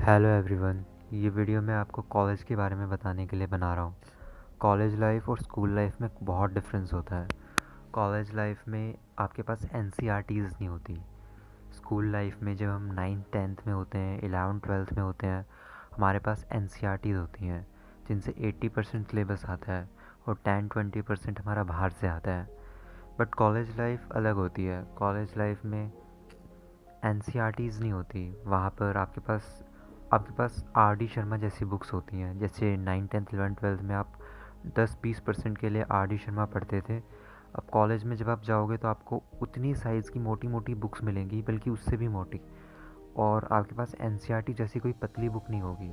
Hello everyone. ये video मैं आपको कॉलेज के बारे में बताने के लिए बना रहा हूँ। कॉलेज लाइफ और स्कूल लाइफ में बहुत डिफरेंस होता है। कॉलेज लाइफ में आपके पास एनसीईआरटीज़ नहीं होती। स्कूल लाइफ में जब हम 9th 10th में होते हैं, 11th 12th में होते हैं, हमारे पास एनसीईआरटीज़ होती हैं जिनसे 80% सिलेबस आता है और 10-20% हमारा बाहर से आता है। बट कॉलेज लाइफ अलग होती है। कॉलेज लाइफ में एनसीईआरटीज़ नहीं होती। वहाँ पर आपके पास आर डी शर्मा जैसी बुक्स होती हैं। जैसे 9th 10th 11th 12th में आप 10-20% के लिए आर डी शर्मा पढ़ते थे। अब कॉलेज में जब आप जाओगे तो आपको उतनी साइज़ की मोटी मोटी बुक्स मिलेंगी, बल्कि उससे भी मोटी। और आपके पास एनसीईआरटी जैसी कोई पतली बुक नहीं होगी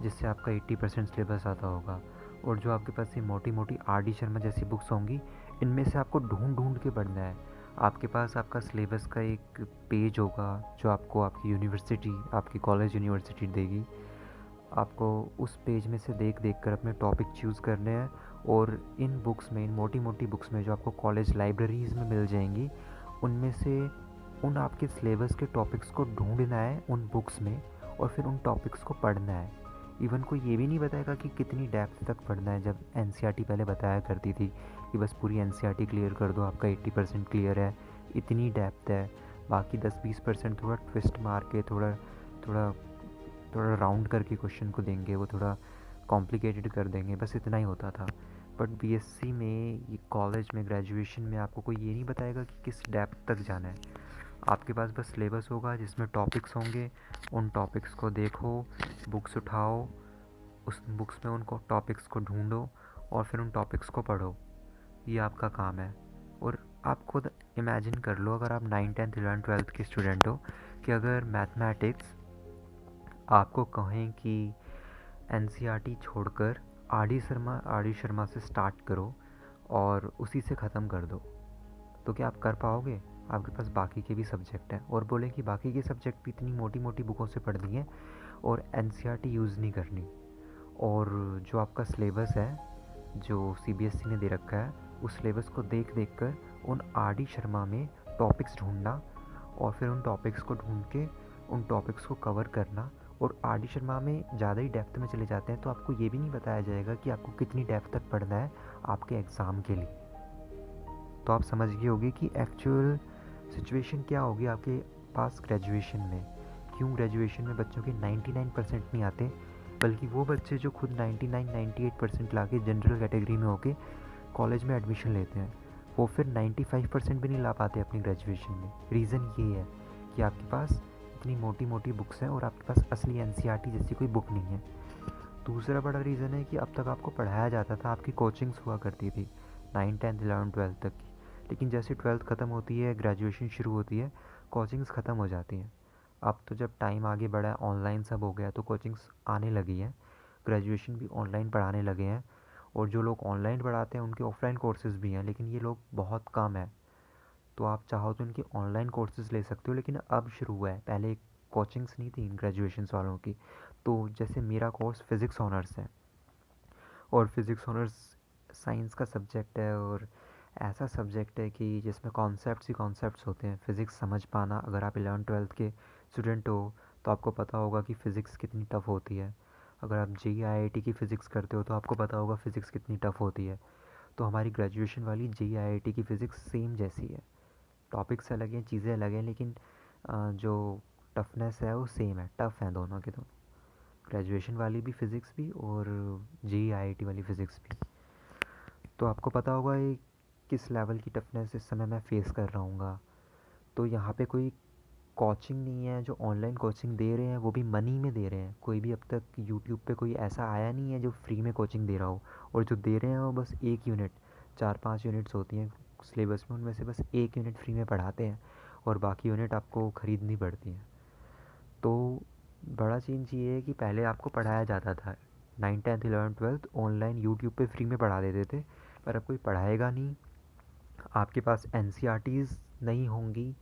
जिससे आपका 80% सिलेबस आता होगा। और जो आपके पास ये मोटी मोटी आर डी शर्मा जैसी बुक्स होंगी, इनमें से आपको ढूंढ ढूंढ के पढ़ना है। आपके पास आपका सिलेबस का एक पेज होगा जो आपको आपकी यूनिवर्सिटी, आपकी कॉलेज यूनिवर्सिटी देगी। आपको उस पेज में से देख देख कर अपने टॉपिक चूज़ करने हैं। और इन बुक्स में, इन मोटी मोटी बुक्स में जो आपको कॉलेज लाइब्रेरीज़ में मिल जाएंगी, उनमें से उन आपके सिलेबस के टॉपिक्स को ढूंढना है उन बुक्स में, और फिर उन टॉपिक्स को पढ़ना है। इवन कोई ये भी नहीं बताएगा कि कितनी डेप्थ तक पढ़ना है। जब एनसीईआरटी पहले बताया करती थी कि बस पूरी एनसीईआरटी क्लियर कर दो, आपका 80% क्लियर है, इतनी डेप्थ है। बाकी 10-20% थोड़ा ट्विस्ट मार के, थोड़ा थोड़ा थोड़ा राउंड करके क्वेश्चन को देंगे, वो थोड़ा कॉम्प्लिकेटेड कर देंगे, बस इतना ही होता था। बट बीएससी में, ये कॉलेज में, ग्रेजुएशन में आपको कोई ये नहीं बताएगा कि किस डेप्थ तक जाना है। आपके पास बस सिलेबस होगा जिसमें टॉपिक्स होंगे। उन टॉपिक्स को देखो, बुक्स उठाओ, उस बुक्स में उनको टॉपिक्स को ढूंढो और फिर उन टॉपिक्स को पढ़ो। ये आपका काम है। और आप खुद इमेजिन कर लो, अगर आप 9th 10th 11th 12th के स्टूडेंट हो, कि अगर मैथमेटिक्स आपको कहें कि एनसीईआरटी छोड़कर आर डी शर्मा से स्टार्ट करो और उसी से ख़त्म कर दो, तो क्या आप कर पाओगे? आपके पास बाकी के भी सब्जेक्ट हैं, और बोले कि बाकी के सब्जेक्ट भी इतनी मोटी मोटी बुकों से पढ़नी है और एनसीईआरटी यूज़ नहीं करनी। और जो आपका सिलेबस है, जो सीबीएसई ने दे रखा है, उस सिलेबस को देख देख कर उन आर डी शर्मा में टॉपिक्स ढूंढना, और फिर उन टॉपिक्स को ढूंढ के उन टॉपिक्स को कवर करना। और आर डी शर्मा में ज़्यादा ही डेप्थ में चले जाते हैं तो आपको ये भी नहीं बताया जाएगा कि आपको कितनी डेप्थ तक पढ़ना है आपके एग्ज़ाम के लिए। तो आप समझ गए होगे कि एक्चुअल सिचुएशन क्या होगी आपके पास ग्रेजुएशन में। क्यों ग्रेजुएशन में बच्चों के 99% नहीं आते, बल्कि वो बच्चे जो खुद 99-98% ला के जनरल कैटेगरी में होके कॉलेज में एडमिशन लेते हैं, वो फिर 95% भी नहीं ला पाते अपनी ग्रेजुएशन में। रीज़न ये है कि आपके पास इतनी मोटी मोटी बुक्स हैं और आपके पास असली एनसीईआरटी जैसी कोई बुक नहीं है। दूसरा बड़ा रीज़न है कि अब तक आपको पढ़ाया जाता था, आपकी कोचिंग्स हुआ करती थी 9th 10th 11th 12th तक की। लेकिन जैसे 12th ख़त्म होती है, ग्रेजुएशन शुरू होती है, कोचिंग्स ख़त्म हो जाती हैं। अब तो जब टाइम आगे बढ़ा है, ऑनलाइन सब हो गया, तो कोचिंग्स आने लगी हैं। ग्रेजुएशन भी ऑनलाइन पढ़ाने लगे हैं। और जो लोग ऑनलाइन पढ़ाते हैं उनके ऑफलाइन कोर्सेज़ भी हैं, लेकिन ये लोग बहुत कम है। तो आप चाहो तो इनके ऑनलाइन कोर्सेज़ ले सकते हो, लेकिन अब शुरू हुआ है। पहले कोचिंग्स नहीं थी ग्रेजुएशन वालों की। तो जैसे मेरा कोर्स फ़िज़िक्स ऑनर्स है, और फिज़िक्स ऑनर्स साइंस का सब्जेक्ट है, और ऐसा सब्जेक्ट है कि जिसमें कॉन्सेप्ट्स ही कॉन्सेप्ट्स होते हैं। फ़िज़िक्स समझ पाना, अगर आप 11th 12th के स्टूडेंट हो तो आपको पता होगा कि फ़िज़िक्स कितनी टफ़ होती है। अगर आप JEE IIT की फ़िज़िक्स करते हो तो आपको पता होगा फ़िज़िक्स कितनी टफ़ होती है। तो हमारी ग्रेजुएशन वाली JEE IIT की फ़िज़िक्स सेम जैसी है। टॉपिक्स अलग हैं, चीज़ें अलग हैं, लेकिन जो टफनेस है वो सेम है। टफ़ हैं दोनों के दोनों, ग्रेजुएशन वाली भी फ़िज़िक्स भी और JEE IIT वाली फ़िज़िक्स भी। तो आपको पता होगा ये किस लेवल की टफनेस इस समय मैं फ़ेस कर रहा हूँ। तो यहाँ पे कोई कोचिंग नहीं है। जो ऑनलाइन कोचिंग दे रहे हैं वो भी मनी में दे रहे हैं। कोई भी अब तक यूट्यूब पे कोई ऐसा आया नहीं है जो फ्री में कोचिंग दे रहा हो। और जो दे रहे हैं वो बस एक यूनिट, 4-5 यूनिट्स होती हैं सिलेबस में, उनमें से बस एक यूनिट फ्री में पढ़ाते हैं और बाकी यूनिट आपको ख़रीदनी पड़ती हैं। तो बड़ा चेंज ये है कि पहले आपको पढ़ाया जाता था 9th 10th 11th 12th online YouTube पे फ्री में पढ़ा देते थे, पर अब कोई पढ़ाएगा नहीं। आपके पास एनसीईआरटीज़ नहीं होंगी,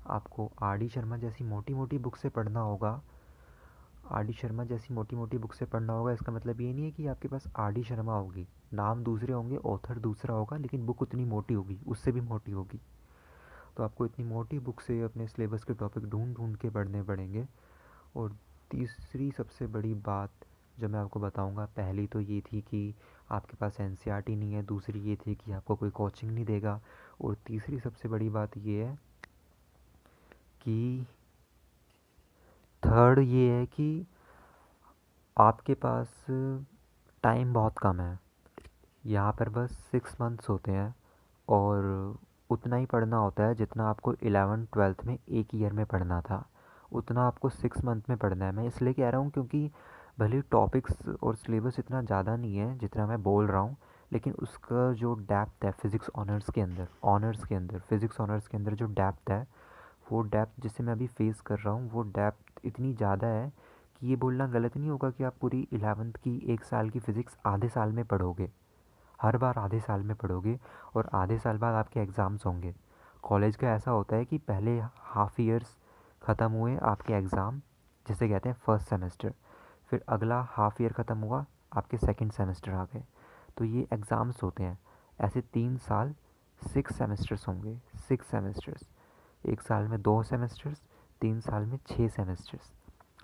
आपको आर डी शर्मा जैसी मोटी मोटी बुक से पढ़ना होगा। आर डी शर्मा जैसी मोटी मोटी बुक से पढ़ना होगा, इसका मतलब ये नहीं है कि आपके पास आर डी शर्मा होगी, नाम दूसरे होंगे, ऑथर दूसरा होगा, लेकिन बुक उतनी मोटी होगी, उससे भी मोटी होगी। तो आपको इतनी मोटी बुक से अपने सिलेबस के टॉपिक ढूंढ ढूंढ के पढ़ने पड़ेंगे। और तीसरी सबसे बड़ी बात जो मैं आपको बताऊंगा, पहली तो ये थी कि आपके पास एनसीईआरटी नहीं है, दूसरी ये थी कि आपको कोई कोचिंग नहीं देगा, और तीसरी सबसे बड़ी बात ये है कि थर्ड ये है कि आपके पास टाइम बहुत कम है। यहाँ पर बस 6 मंथ्स होते हैं और उतना ही पढ़ना होता है जितना आपको 11th 12th में एक ईयर में पढ़ना था, उतना आपको 6 मंथ में पढ़ना है। मैं इसलिए कह रहा हूँ क्योंकि भले टॉपिक्स और सिलेबस इतना ज़्यादा नहीं है जितना मैं बोल रहा हूँ, लेकिन उसका जो डेप्थ है फिज़िक्स ऑनर्स के अंदर फिज़िक्स ऑनर्स के अंदर जो डेप्थ है, वो डेप्थ जिसे मैं अभी फेस कर रहा हूँ, वो डेप्थ इतनी ज़्यादा है कि ये बोलना गलत नहीं होगा कि आप पूरी 11th की 1 साल की फ़िज़िक्स आधे साल में पढ़ोगे। हर बार आधे साल में पढ़ोगे और आधे साल बाद आपके एग्ज़ाम्स होंगे। कॉलेज का ऐसा होता है कि पहले हाफ ईयर्स ख़त्म हुए आपके एग्ज़ाम, जिसे कहते हैं फर्स्ट सेमेस्टर, फिर अगला हाफ ईयर ख़त्म हुआ, आपके सेकंड सेमेस्टर आ गए। तो ये एग्ज़ाम्स होते हैं। ऐसे 3 साल 6 सेमेस्टर्स होंगे। 6 सेमेस्टर्स, 1 साल में 2 सेमेस्टर्स, 3 साल में 6 सेमेस्टर्स।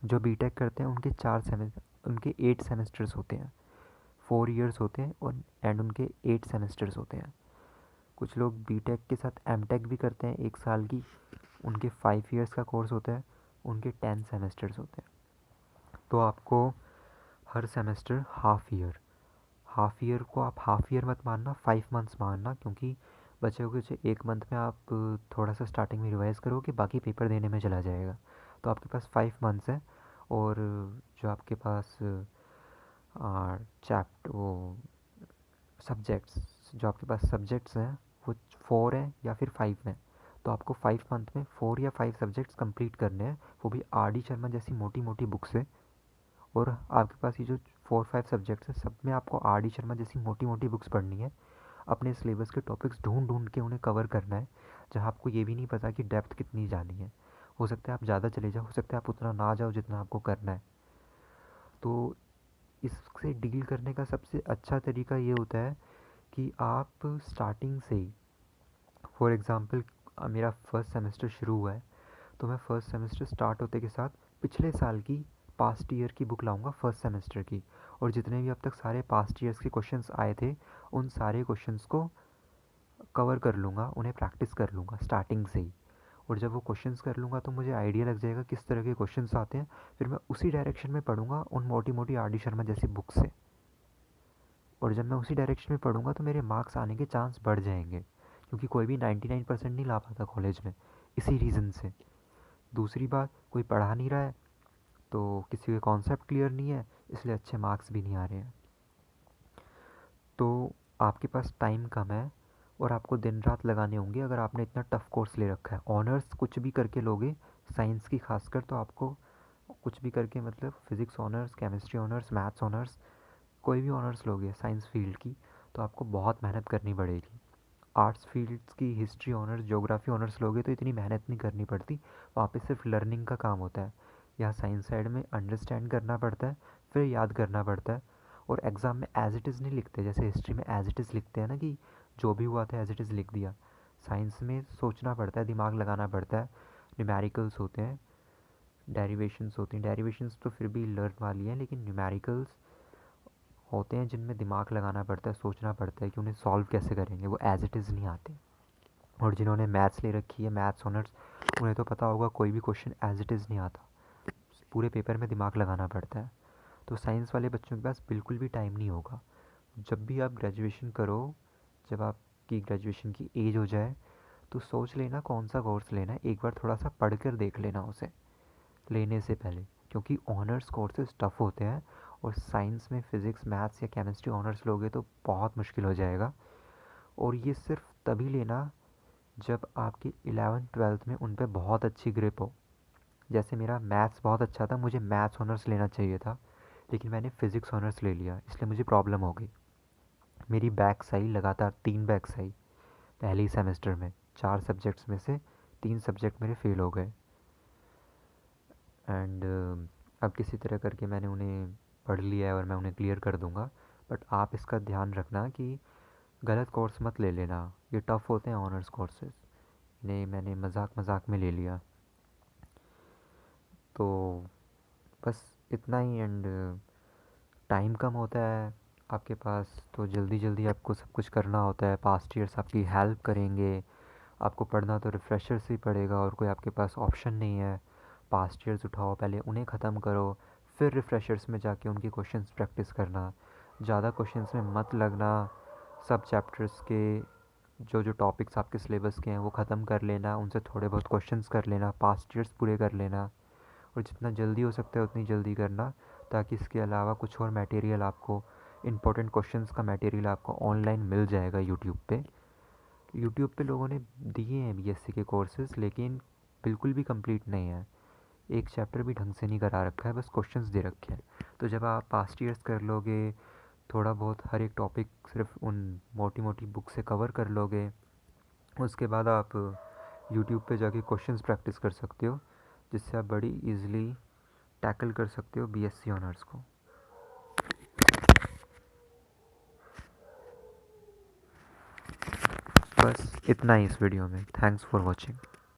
जो बीटेक करते हैं उनके 8 सेमेस्टर्स होते हैं, 4 ईयर्स होते हैं, और एंड उनके 8 सेमेस्टर्स होते हैं। कुछ लोग बीटेक के साथ एमटेक भी करते हैं 1 साल की, उनके 5 ईयर्स का कोर्स होता है, उनके 10 सेमेस्टर्स होते हैं। तो आपको हर सेमेस्टर हाफ ईयर को आप हाफ ईयर मत मानना, 5 मंथ्स मानना, क्योंकि बचे हुए जो 1 मंथ में आप थोड़ा सा स्टार्टिंग में रिवाइज करोगे, बाकी पेपर देने में चला जाएगा। तो आपके पास 5 मंथ्स है। और जो आपके पास चैप्ट वो सब्जेक्ट्स जो आपके पास सब्जेक्ट्स हैं वो 4 हैं या फिर 5 हैं। तो आपको 5 मंथ में 4 या 5 सब्जेक्ट्स कंप्लीट करने हैं, वो भी आर डी शर्मा जैसी मोटी मोटी बुक से। और आपके पास ये जो 4 5 सब्जेक्ट्स हैं, सब में आपको आर डी शर्मा जैसी मोटी मोटी बुक्स पढ़नी है। अपने सिलेबस के टॉपिक्स ढूंढ ढूंढ के उन्हें कवर करना है, जहाँ आपको ये भी नहीं पता कि डेप्थ कितनी जानी है। हो सकता है आप ज़्यादा चले जाओ, हो सकता है आप उतना ना जाओ जितना आपको करना है। तो इससे डील करने का सबसे अच्छा तरीका ये होता है कि आप स्टार्टिंग से ही, फॉर एग्ज़ाम्पल मेरा फर्स्ट सेमेस्टर शुरू हुआ है, तो मैं फर्स्ट सेमेस्टर स्टार्ट होते के साथ पिछले साल की पास्ट ईयर की बुक लाऊंगा फर्स्ट सेमेस्टर की, और जितने भी अब तक सारे पास्ट ईयर्स के क्वेश्चंस आए थे उन सारे क्वेश्चंस को कवर कर लूँगा, उन्हें प्रैक्टिस कर लूँगा स्टार्टिंग से ही। और जब वो क्वेश्चंस कर लूँगा तो मुझे आइडिया लग जाएगा किस तरह के क्वेश्चंस आते हैं, फिर मैं उसी डायरेक्शन में पढ़ूंगा उन मोटी मोटी आर डी शर्मा जैसी बुक से। और जब मैं उसी डायरेक्शन में पढ़ूंगा तो मेरे मार्क्स आने के चांस बढ़ जाएंगे, क्योंकि कोई भी 99% नहीं ला पाता कॉलेज में, इसी रीज़न से। दूसरी बात, कोई पढ़ा नहीं रहा है तो किसी के कॉन्सेप्ट क्लियर नहीं है, इसलिए अच्छे मार्क्स भी नहीं आ रहे हैं। तो आपके पास टाइम कम है और आपको दिन रात लगाने होंगे अगर आपने इतना टफ कोर्स ले रखा है। ऑनर्स कुछ भी करके लोगे, साइंस की खासकर, तो आपको कुछ भी करके, मतलब physics honours, chemistry honours, maths honours, कोई भी ऑनर्स लोगे साइंस फील्ड की, तो आपको बहुत मेहनत करनी पड़ेगी। आर्ट्स फील्ड्स की हिस्ट्री ऑनर्स, ज्योग्राफी ऑनर्स लोगे तो इतनी मेहनत नहीं करनी पड़ती, वहाँ पे सिर्फ लर्निंग का काम होता है। यहाँ साइंस साइड में अंडरस्टैंड करना पड़ता है, फिर याद करना पड़ता है, और एग्ज़ाम में एज इट इज़ नहीं लिखते, जैसे हिस्ट्री में एज इट इज़ लिखते हैं ना कि जो भी हुआ था एज इट इज़ लिख दिया। साइंस में सोचना पड़ता है, दिमाग लगाना पड़ता है, न्यूमेरिकल्स होते हैं, डेरिवेशंस होती हैं। डेरिवेशंस तो फिर भी लर्न वाली हैं, लेकिन न्यूमेरिकल्स होते हैं जिनमें दिमाग लगाना पड़ता है, सोचना पड़ता है कि उन्हें सॉल्व कैसे करेंगे, वो एज इट इज़ नहीं आते। और जिन्होंने मैथ्स ले रखी है, मैथ्स ऑनर्स, उन्हें तो पता होगा कोई भी क्वेश्चन एज इट इज़ नहीं आता, पूरे पेपर में दिमाग लगाना पड़ता है। तो साइंस वाले बच्चों के पास बिल्कुल भी टाइम नहीं होगा। जब भी आप ग्रेजुएशन करो, जब आपकी ग्रेजुएशन की एज हो जाए, तो सोच लेना कौन सा कोर्स लेना है, एक बार थोड़ा सा पढ़ कर देख लेना उसे लेने से पहले, क्योंकि ऑनर्स कोर्सेज टफ़ होते हैं। और साइंस में फ़िज़िक्स, मैथ्स या केमिस्ट्री ऑनर्स लोगे तो बहुत मुश्किल हो जाएगा। और ये सिर्फ तभी लेना जब आपकी 11th 12th में उन पे बहुत अच्छी ग्रिप हो। जैसे मेरा मैथ्स बहुत अच्छा था, मुझे मैथ्स ऑनर्स लेना चाहिए था, लेकिन मैंने फ़िज़िक्स ऑनर्स ले लिया, इसलिए मुझे प्रॉब्लम हो गई। मेरी बैक्स आई, लगातार 3 बैक्स आई पहले ही सेमेस्टर में। 4 सब्जेक्ट्स में से 3 सब्जेक्ट मेरे फेल हो गए। एंड अब किसी तरह करके मैंने उन्हें पढ़ लिया है और मैं उन्हें क्लियर कर दूंगा। बट आप इसका ध्यान रखना कि गलत कोर्स मत ले लेना, ये टफ़ होते हैं ऑनर्स कोर्सेज, इन्हें मैंने मजाक मजाक में ले लिया। तो बस इतना ही। एंड टाइम कम होता है आपके पास, तो जल्दी जल्दी आपको सब कुछ करना होता है। पास्ट ईयर्स आपकी हेल्प करेंगे। आपको पढ़ना तो रिफ्रेशर से ही पड़ेगा, और कोई आपके पास ऑप्शन नहीं है। पास्ट ईयर्स उठाओ, पहले उन्हें ख़त्म करो, फिर रिफ्रेशर्स में जाके उनकी क्वेश्चंस प्रैक्टिस करना। ज़्यादा क्वेश्चंस में मत लगना। सब चैप्टर्स के जो जो टॉपिक्स आपके सिलेबस के हैं वो ख़त्म कर लेना, उनसे थोड़े बहुत क्वेश्चंस कर लेना, पास्ट ईयर्स पूरे कर लेना। और जितना जल्दी हो सकता है उतनी जल्दी करना, ताकि इसके अलावा कुछ और मटेरियल आपको, इम्पोर्टेंट क्वेश्चंस का मटेरियल आपको ऑनलाइन मिल जाएगा यूट्यूब पे। यूट्यूब पे लोगों ने दिए हैं बीएससी के कोर्सेज़, लेकिन बिल्कुल भी कंप्लीट नहीं है। एक चैप्टर भी ढंग से नहीं करा रखा है, बस क्वेश्चंस दे रखे हैं। तो जब आप पास्ट ईयर्स कर लोगे, थोड़ा बहुत हर एक टॉपिक सिर्फ उन मोटी मोटी बुक से कवर कर लोगे, उसके बाद आप यूट्यूब पे जाके क्वेश्चंस प्रैक्टिस कर सकते हो, जिससे आप बड़ी इजीली टैकल कर सकते हो बीएससी ऑनर्स को। बस इतना ही इस वीडियो में। Thanks for watching.